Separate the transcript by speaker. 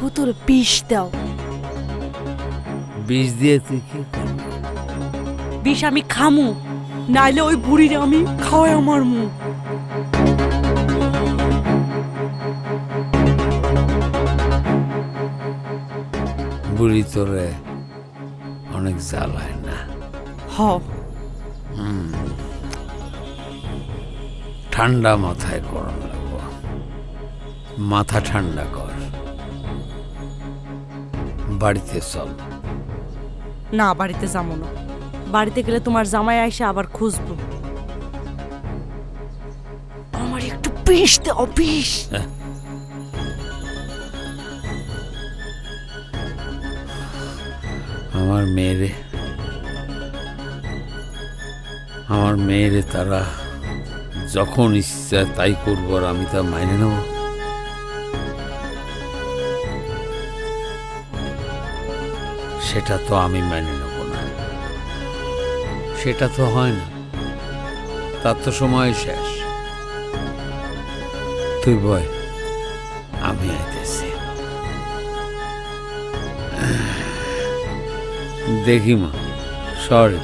Speaker 1: বোতল বিষ দাও।
Speaker 2: বিষ দিয়ে তুই কি করবি?
Speaker 1: বিষ আমি খামু, নাইলে ওই বুড়িরে আমি খাওয়াই আমার মুখ।
Speaker 2: বুড়ি তোরে অনেক জ্বালায় না?
Speaker 1: হ,
Speaker 2: ঠান্ডা মাথায় করণ লাগবো, মাথা ঠান্ডা কর, বাড়িতে চল।
Speaker 1: না বাড়িতে যাবো না, বাড়িতে গেলে তোমার জামাই আইসা আবার খুঁজবো। আমার একটু বিষ দাও, বিষ।
Speaker 2: আমার মেয়েরে তারা যখন ইচ্ছা তাই করবো, আর আমি তা মাইনে নেব? সেটা তো আমি মেনে নেব না, সেটা তো হয় না, তার তো সময় শেষ। তুই বয়, আমি আইতেছি। দেখি মা, সরি।